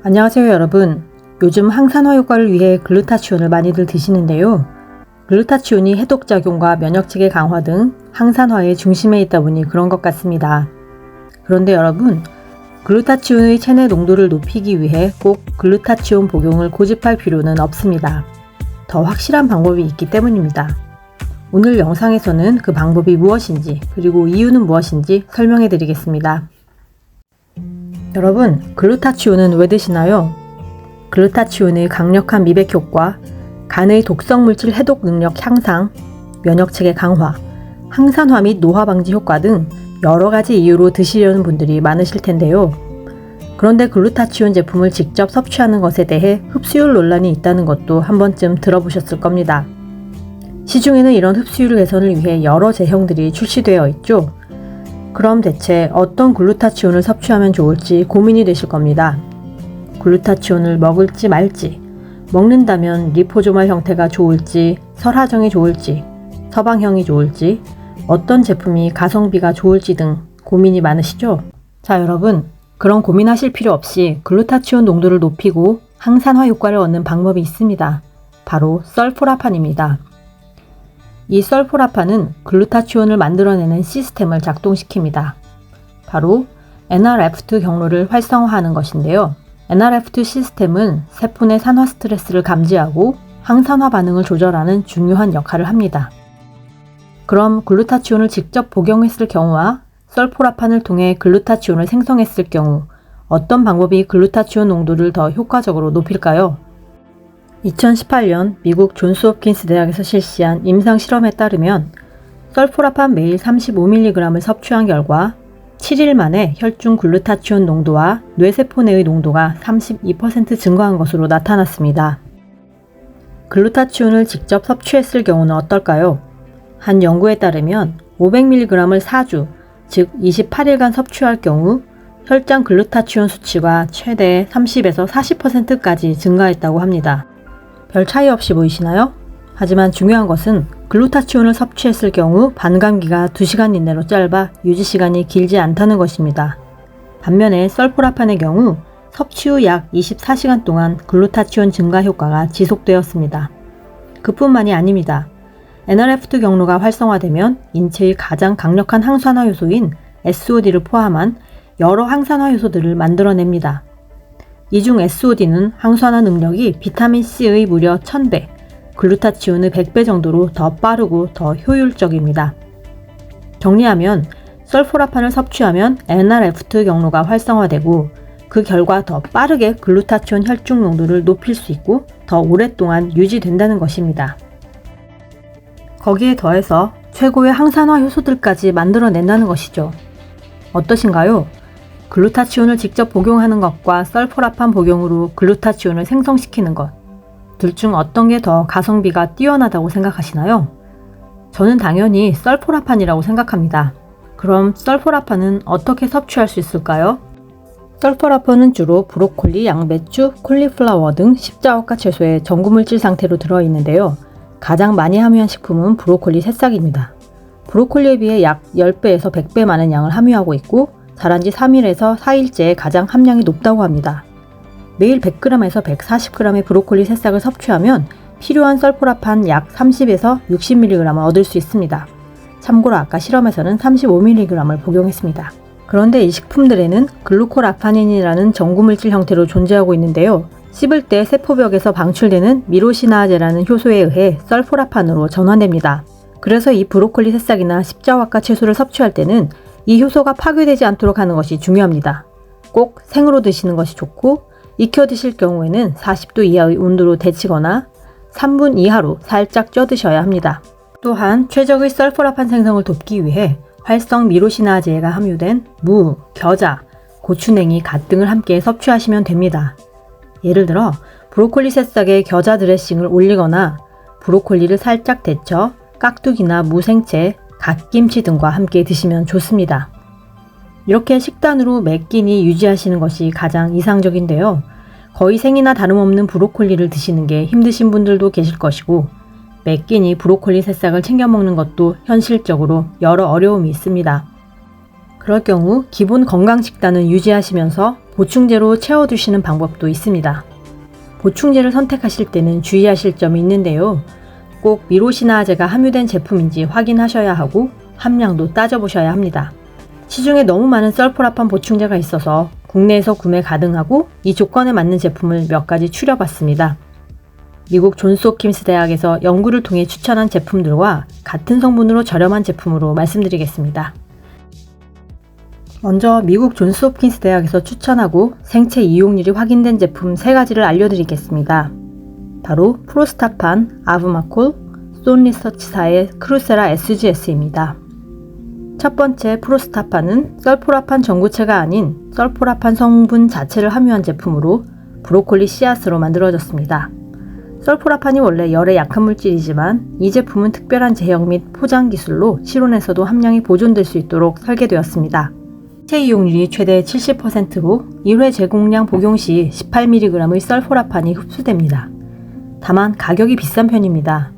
안녕하세요 여러분. 요즘 항산화 효과를 위해 글루타치온을 많이들 드시는데요. 글루타치온이 해독작용과 면역체계 강화 등 항산화의 중심에 있다 보니 그런 것 같습니다. 그런데 여러분, 글루타치온의 체내 농도를 높이기 위해 꼭 글루타치온 복용을 고집할 필요는 없습니다. 더 확실한 방법이 있기 때문입니다. 오늘 영상에서는 그 방법이 무엇인지 그리고 이유는 무엇인지 설명해 드리겠습니다. 여러분, 글루타치온은 왜 드시나요? 글루타치온의 강력한 미백 효과, 간의 독성 물질 해독 능력 향상, 면역체계 강화, 항산화 및 노화 방지 효과 등 여러 가지 이유로 드시려는 분들이 많으실 텐데요. 그런데 글루타치온 제품을 직접 섭취하는 것에 대해 흡수율 논란이 있다는 것도 한 번쯤 들어보셨을 겁니다. 시중에는 이런 흡수율 개선을 위해 여러 제형들이 출시되어 있죠. 그럼 대체 어떤 글루타치온을 섭취하면 좋을지 고민이 되실 겁니다. 글루타치온을 먹을지 말지, 먹는다면 리포조말 형태가 좋을지, 설화정이 좋을지, 서방형이 좋을지, 어떤 제품이 가성비가 좋을지 등 고민이 많으시죠? 자 여러분, 그런 고민하실 필요 없이 글루타치온 농도를 높이고 항산화 효과를 얻는 방법이 있습니다. 바로 설포라판입니다. 이 설포라판은 글루타치온을 만들어내는 시스템을 작동시킵니다. 바로 NRF2 경로를 활성화하는 것인데요. NRF2 시스템은 세포 내 산화 스트레스를 감지하고 항산화 반응을 조절하는 중요한 역할을 합니다. 그럼 글루타치온을 직접 복용했을 경우와 설포라판을 통해 글루타치온을 생성했을 경우 어떤 방법이 글루타치온 농도를 더 효과적으로 높일까요? 2018년 미국 존스홉킨스 대학에서 실시한 임상 실험에 따르면 설포라판 매일 35mg을 섭취한 결과 7일 만에 혈중 글루타치온 농도와 뇌세포 내의 농도가 32% 증가한 것으로 나타났습니다. 글루타치온을 직접 섭취했을 경우는 어떨까요? 한 연구에 따르면 500mg을 4주, 즉 28일간 섭취할 경우 혈장 글루타치온 수치가 최대 30에서 40%까지 증가했다고 합니다. 별 차이 없이 보이시나요? 하지만 중요한 것은 글루타치온을 섭취했을 경우 반감기가 2시간 이내로 짧아 유지시간이 길지 않다는 것입니다. 반면에 설포라판의 경우 섭취 후 약 24시간 동안 글루타치온 증가 효과가 지속되었습니다. 그뿐만이 아닙니다. NRF2 경로가 활성화되면 인체의 가장 강력한 항산화 요소인 SOD를 포함한 여러 항산화 요소들을 만들어냅니다. 이 중 SOD는 항산화 능력이 비타민C의 무려 1000배, 글루타치온의 100배 정도로 더 빠르고 더 효율적입니다. 정리하면 설포라판을 섭취하면 NRF2 경로가 활성화되고 그 결과 더 빠르게 글루타치온 혈중 농도를 높일 수 있고 더 오랫동안 유지된다는 것입니다. 거기에 더해서 최고의 항산화 효소들까지 만들어낸다는 것이죠. 어떠신가요? 글루타치온을 직접 복용하는 것과 설포라판 복용으로 글루타치온을 생성시키는 것, 둘 중 어떤 게 더 가성비가 뛰어나다고 생각하시나요? 저는 당연히 설포라판이라고 생각합니다. 그럼 설포라판은 어떻게 섭취할 수 있을까요? 설포라판은 주로 브로콜리, 양배추, 콜리플라워 등 십자억가 채소의 전구물질 상태로 들어있는데요. 가장 많이 함유한 식품은 브로콜리 새싹입니다. 브로콜리에 비해 약 10배에서 100배 많은 양을 함유하고 있고 자란 지 3일에서 4일째에 가장 함량이 높다고 합니다. 매일 100g에서 140g의 브로콜리 새싹을 섭취하면 필요한 설포라판 약 30에서 60mg을 얻을 수 있습니다. 참고로 아까 실험에서는 35mg을 복용했습니다. 그런데 이 식품들에는 글루코라파닌이라는 전구물질 형태로 존재하고 있는데요. 씹을 때 세포벽에서 방출되는 미로시나아제라는 효소에 의해 설포라판으로 전환됩니다. 그래서 이 브로콜리 새싹이나 십자화과 채소를 섭취할 때는 이 효소가 파괴되지 않도록 하는 것이 중요합니다. 꼭 생으로 드시는 것이 좋고 익혀 드실 경우에는 40도 이하의 온도로 데치거나 3분 이하로 살짝 쪄 드셔야 합니다. 또한 최적의 설포라판 생성을 돕기 위해 활성 미로시나아제가 함유된 무, 겨자, 고추냉이, 갓 등을 함께 섭취하시면 됩니다. 예를 들어 브로콜리 새싹에 겨자 드레싱을 올리거나 브로콜리를 살짝 데쳐 깍두기나 무생채, 갓김치 등과 함께 드시면 좋습니다. 이렇게 식단으로 매 끼니 유지하시는 것이 가장 이상적인데요. 거의 생이나 다름없는 브로콜리를 드시는 게 힘드신 분들도 계실 것이고 매 끼니 브로콜리 새싹을 챙겨 먹는 것도 현실적으로 여러 어려움이 있습니다. 그럴 경우 기본 건강식단을 유지하시면서 보충제로 채워두시는 방법도 있습니다. 보충제를 선택하실 때는 주의하실 점이 있는데요. 꼭 미로시나아제가 함유된 제품인지 확인하셔야 하고 함량도 따져보셔야 합니다. 시중에 너무 많은 설포라판 보충제가 있어서 국내에서 구매 가능하고 이 조건에 맞는 제품을 몇 가지 추려봤습니다. 미국 존스홉킨스 대학에서 연구를 통해 추천한 제품들과 같은 성분으로 저렴한 제품으로 말씀드리겠습니다. 먼저 미국 존스홉킨스 대학에서 추천하고 생체 이용률이 확인된 제품 3가지를 알려드리겠습니다. 바로 프로스타판, 아브마콜, 쏜리서치사의 크루세라 SGS입니다. 첫 번째 프로스타판은 설포라판 전구체가 아닌 설포라판 성분 자체를 함유한 제품으로 브로콜리 씨앗으로 만들어졌습니다. 설포라판이 원래 열에 약한 물질이지만 이 제품은 특별한 제형 및 포장 기술로 실온에서도 함량이 보존될 수 있도록 설계되었습니다. 생체 이용률이 최대 70%로 1회 제공량 복용 시 18mg의 설포라판이 흡수됩니다. 다만 가격이 비싼 편입니다.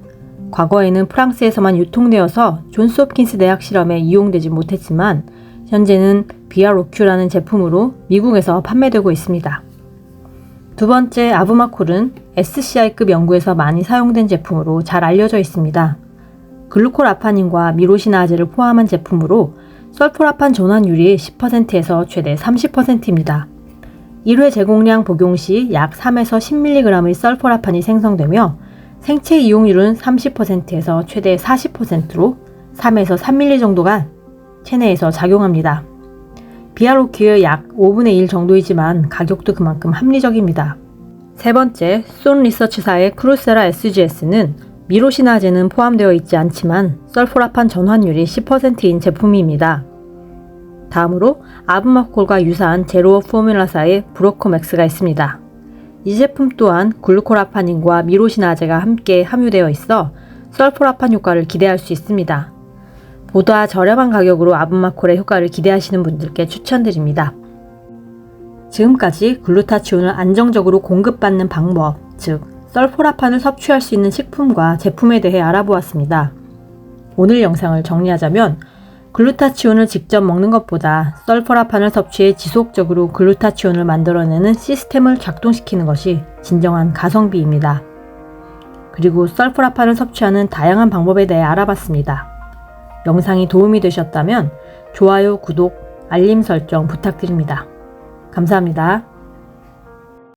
과거에는 프랑스에서만 유통되어서 존스홉킨스 대학 실험에 이용되지 못했지만 현재는 비아로큐라는 제품으로 미국에서 판매되고 있습니다. 두 번째 아브마콜은 SCI급 연구에서 많이 사용된 제품으로 잘 알려져 있습니다. 글루코라파닌과 미로시나아제를 포함한 제품으로 설포라판 전환율이 10%에서 최대 30%입니다. 1회 제공량 복용 시 약 3에서 10mg의 설포라판이 생성되며 생체 이용률은 30%에서 최대 40%로 3에서 3ml 정도가 체내에서 작용합니다. 비아로큐의 약 5분의 1 정도이지만 가격도 그만큼 합리적입니다. 세 번째, 쏜리서치사의 크루세라 SGS는 미로시나아제는 포함되어 있지 않지만 설포라판 전환율이 10%인 제품입니다. 다음으로 아브마콜과 유사한 제로어 포뮬라사의 브로코맥스가 있습니다. 이 제품 또한 글루코라파닌과 미로시나아제가 함께 함유되어 있어 설포라판 효과를 기대할 수 있습니다. 보다 저렴한 가격으로 아브마콜의 효과를 기대하시는 분들께 추천드립니다. 지금까지 글루타치온을 안정적으로 공급받는 방법, 즉 설포라판을 섭취할 수 있는 식품과 제품에 대해 알아보았습니다. 오늘 영상을 정리하자면 글루타치온을 직접 먹는 것보다 설포라판을 섭취해 지속적으로 글루타치온을 만들어내는 시스템을 작동시키는 것이 진정한 가성비입니다. 그리고 설포라판을 섭취하는 다양한 방법에 대해 알아봤습니다. 영상이 도움이 되셨다면 좋아요, 구독, 알림 설정 부탁드립니다. 감사합니다.